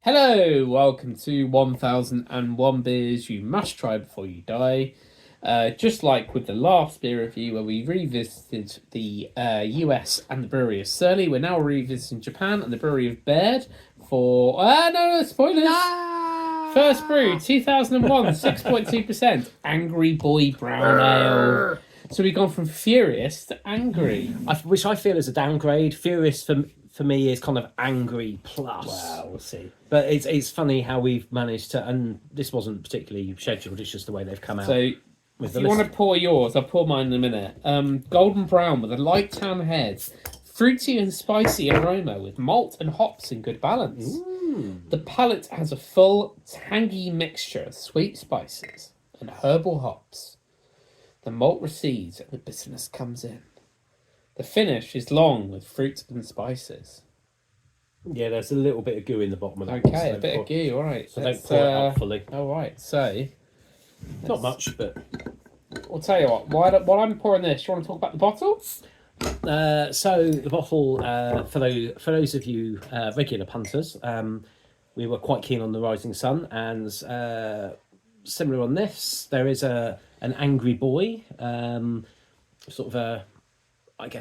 Hello, welcome to 1001 Beers You Must Try Before You Die. Just like with the last beer review where we revisited the US and the brewery of Surly, we're now revisiting Japan and the brewery of Baird for... no, spoilers! First brew, 2001, 6.2%, Angry Boy Brown Ale. So we've gone from furious to angry. Which I feel is a downgrade. Furious for me is kind of angry plus. Wow, we'll see. But it's funny how we've managed to, and this wasn't particularly scheduled, it's just the way they've come out. So if you want to pour yours, I'll pour mine in a minute. Golden brown with a light tan head, fruity and spicy aroma with malt and hops in good balance. The palate has a full, tangy mixture of sweet spices and herbal hops. The malt recedes and the bitterness comes in. The finish is long with fruit and spices. Yeah, there's a little bit of goo in the bottom of that. Okay, a bit of goo, all right. So don't pour it up fully. All right, so... Not much, but... I'll tell you what, while I'm pouring this, you want to talk about the bottle? So the bottle, for those of you regular punters, we were quite keen on the Rising Sun, and similar on this, there is an angry boy, sort of a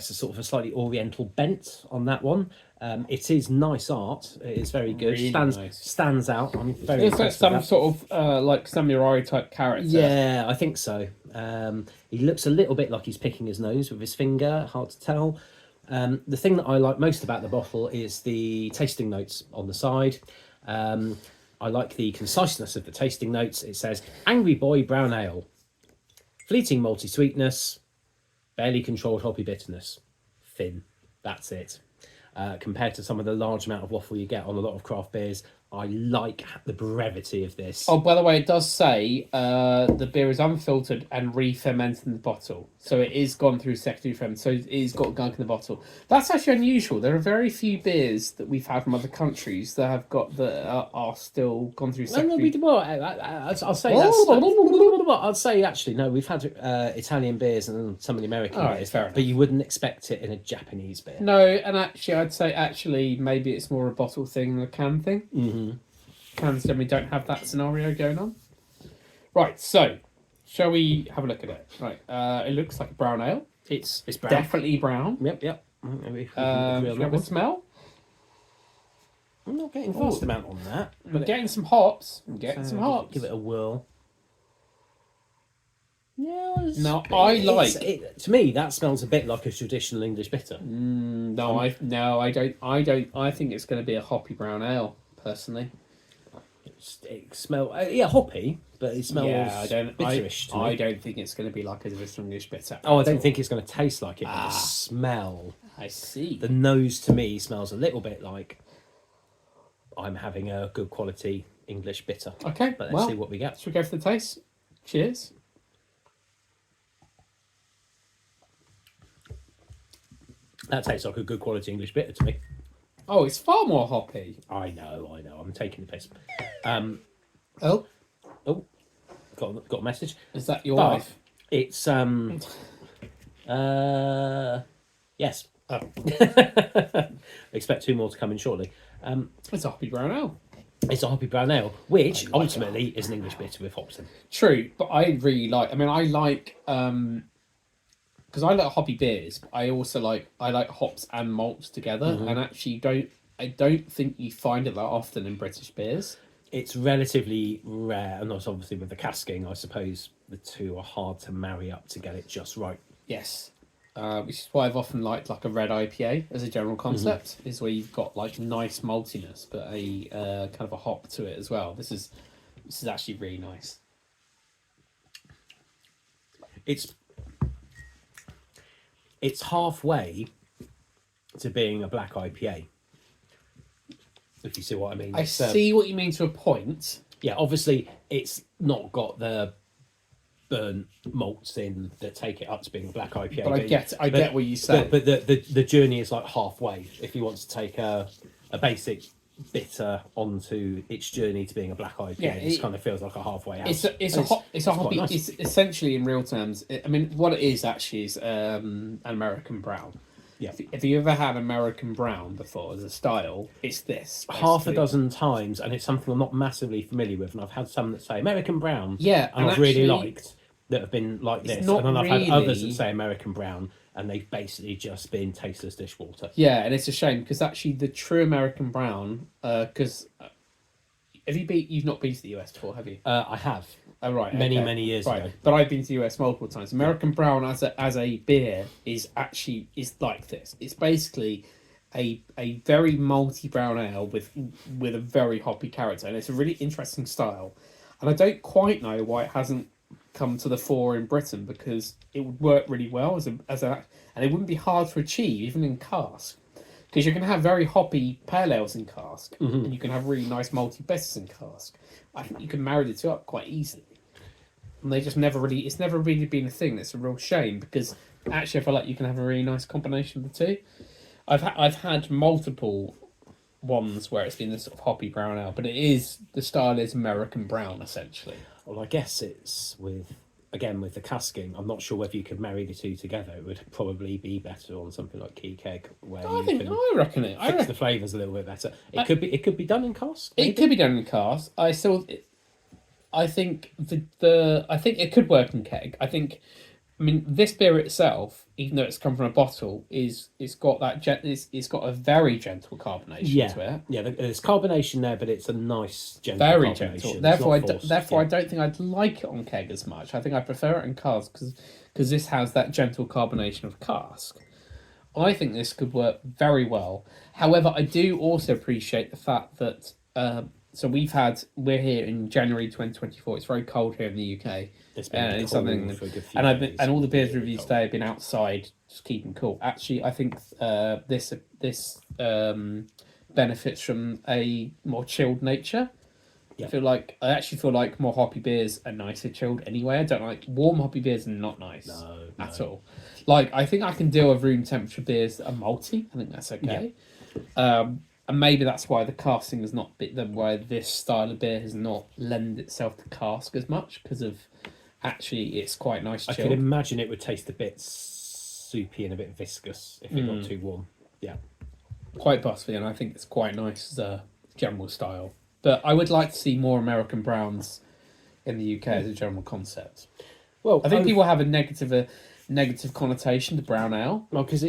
sort of a slightly oriental bent on that one. It is nice art. It is very good. Really stands out. I'm very It's like impressed some with that. sort of like samurai type character. Yeah, I think so. He looks a little bit like he's picking his nose with his finger. Hard to tell. The thing that I like most about the bottle is the tasting notes on the side. I like the conciseness of the tasting notes. It says Angry Boy Brown Ale, fleeting malty sweetness, barely controlled hoppy bitterness, thin. That's it. Compared to some of the large amount of waffle you get on a lot of craft beers, I like the brevity of this. Oh, by the way, it does say the beer is unfiltered and re-fermented in the bottle. So it is gone through secondary ferment. So it is got gunk in the bottle. That's actually unusual. There are very few beers that we've had from other countries that have got that are still gone through secondary. I'll say that's... I'd say actually no. We've had Italian beers and some of the American All right, beers, fair enough. but you wouldn't expect it in a Japanese beer. No, and actually, I'd say maybe it's more a bottle thing than a can thing. Mm-hmm. Cans generally don't have that scenario going on. Right, so shall we have a look at it? Right, it looks like a brown ale. It's brown. Definitely brown. Yep. Maybe we can agree on Have that a one. smell. I'm not getting vast amount on that, I'm but getting some hops. I'm getting some hops. Give it a whirl. Yeah, No, to me that smells a bit like a traditional English bitter. No, I don't. I think it's going to be a hoppy brown ale. Personally, It smells hoppy, but it smells bitterish. to me. I don't think it's going to be like a traditional English bitter. Oh, I don't think it's going to taste like it. But the smell, I see. the nose to me smells a little bit like I'm having a good quality English bitter. Okay, But let's see what we get. Should we go for the taste? Cheers. That tastes like a good quality English bitter to me. Oh, it's far more hoppy. I know. I'm taking the piss. Oh, Got a message. is that your But wife? it's yes. Oh, Expect two more to come in shortly. it's a hoppy brown ale. It's a hoppy brown ale, which ultimately is an English bitter with hops in. True, but I really like. I mean, I like because I like hoppy beers. But I also like hops and malts together, and actually I don't think you find it that often in British beers. It's relatively rare, and that's obviously with the casking. I suppose the two are hard to marry up to get it just right. Yes, which is why I've often liked like a red IPA as a general concept. Is where you've got like nice maltiness, but a kind of a hop to it as well. This is actually really nice. It's halfway to being a black IPA. If you see what I mean. I see what you mean to a point. Yeah, obviously it's not got the burnt malts in that take it up to being a black IPA. But I get what you say. But the journey is like halfway. If you want to take a basic bitter onto its journey to being a black IPA, this kind of feels like a halfway house. It's a hoppy. Nice. It's essentially in real terms. I mean, what it is actually is an American brown. Yeah. If you ever had American brown before as a style, it's this. Half a basically. dozen times, and it's something I'm not massively familiar with. And I've had some that say American brown, Yeah, and and I've really actually, liked that have been like it's this. not And then I've had others that really- say American brown, and they've basically just been tasteless dishwater. Yeah, and it's a shame because actually the true American brown, because you've not been to the US before, have you? I have. Oh, right, Many, okay. many years right. ago. But I've been to the US multiple times. American brown as a beer is like this. It's basically a very malty brown ale with a very hoppy character, and it's a really interesting style. And I don't quite know why it hasn't come to the fore in Britain, because it would work really well and it wouldn't be hard to achieve even in cask. Because you can have very hoppy pale ales in cask, and you can have really nice malty bitters in cask. I think you can marry the two up quite easily. And they just it's never really been a thing. That's a real shame, because actually I feel like you can have a really nice combination of the two. I've had multiple ones where it's been this sort of hoppy brown ale, but the style is American brown essentially. Well, I guess it's with the casking. I'm not sure whether you could marry the two together. It would probably be better on something like Key Keg, where I reckon it. fix the flavours a little bit better. It could be done in cask. It could be done in cask. I think I think it could work in keg. I mean, this beer itself, even though it's come from a bottle, it's got a very gentle carbonation to it. Yeah, there's carbonation there, but it's a nice gentle Very carbonation. gentle. It's Therefore, not forced. I don't think I'd like it on keg as much. I think I prefer it in cask because this has that gentle carbonation of cask. I think this could work very well. However, I do also appreciate the fact that we're here in January 2024. It's very cold here in the UK. It's been and it's cold something, for a good few and days. all the beers Really reviews cold. today have been outside, just keeping cool. Actually, I think this benefits from a more chilled nature. Yeah. I actually feel like more hoppy beers are nicer chilled anyway. I don't like warm hoppy beers are not nice at all. Like, I think I can deal with room temperature beers that are malty. I think that's okay. And maybe that's why the casting has not been why this style of beer has not lend itself to cask as much, because of actually it's quite nice I chilled. could imagine it would taste a bit soupy and a bit viscous if it got too warm. Yeah. Quite possibly, and I think it's quite nice as a general style. But I would like to see more American browns in the UK as a general concept. Well, I think people have a negative connotation to brown ale. Well, because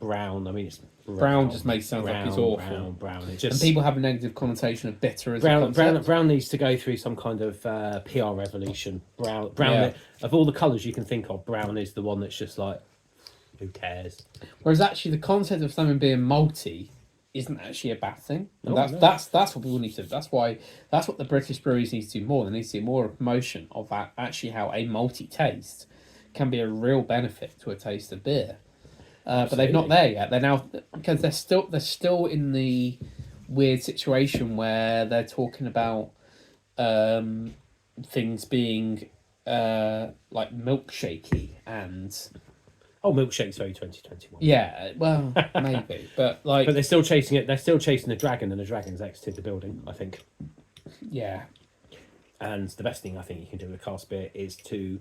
brown. I mean, it's Brown just makes it sound like it's awful. Brown. It And just people have a negative connotation of bitter as a brown. concept. Brown needs to go through some kind of PR revolution. Brown. Yeah. Of all the colours you can think of, brown is the one that's just like, who cares? Whereas actually the concept of something being malty isn't actually a bad thing. And No, that's what people need to do. That's what the British breweries need to do more. They need to do more promotion of that, actually how a malty taste can be a real benefit to a taste of beer. But they're not there yet. They're now, because they're still in the weird situation where they're talking about things being like milkshakey and Milkshake's very 2021. yeah, well, maybe, but like, But they're still chasing it. They're still chasing the dragon, and the dragon's exited the building, I think. yeah, And the best thing I think you can do with cask beer is to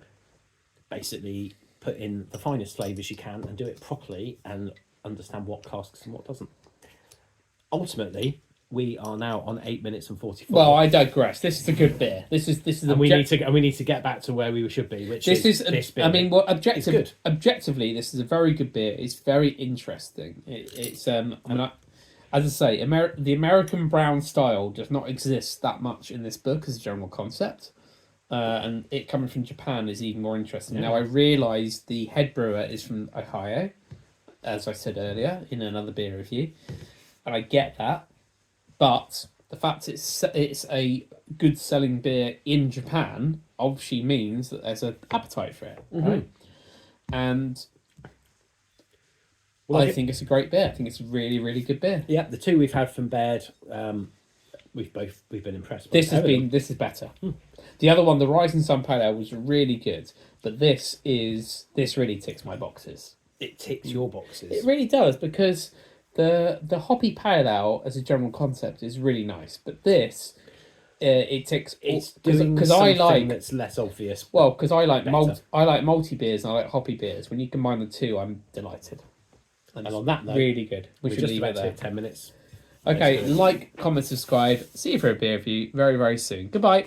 basically put in the finest flavours you can and do it properly and understand what casks and what doesn't. Ultimately, we are now on 8 minutes and 44. well, I digress. This is a good beer. This is and we need to get back to where we should be, which is this beer. I mean, well, It's good. objectively, this is a very good beer. It's very interesting. It's I mean, as I say, the American brown style does not exist that much in this book as a general concept, and it coming from Japan is even more interesting. Yeah. Now, I realise the head brewer is from Ohio, as I said earlier in another beer review, and I get that, but the fact it's a good selling beer in Japan obviously means that there's an appetite for it, right? And Well, I think it's a great beer. I think it's a really, really good beer. Yeah, the two we've had from Baird, we've been impressed. This is better. The other one, the Rising Sun Pale Ale, was really good, but this really ticks my boxes. It ticks your boxes. It really does, because the hoppy pale ale as a general concept is really nice, but this it ticks. It's because I like that's less obvious. well because I like better. I like malty beers and I like hoppy beers. When you combine the two, I'm delighted. And on that note, Really good. We we're should just leave about it to there. hit 10 minutes. Okay, Basically. like, comment, subscribe. See you for a beer review very, very soon. Goodbye.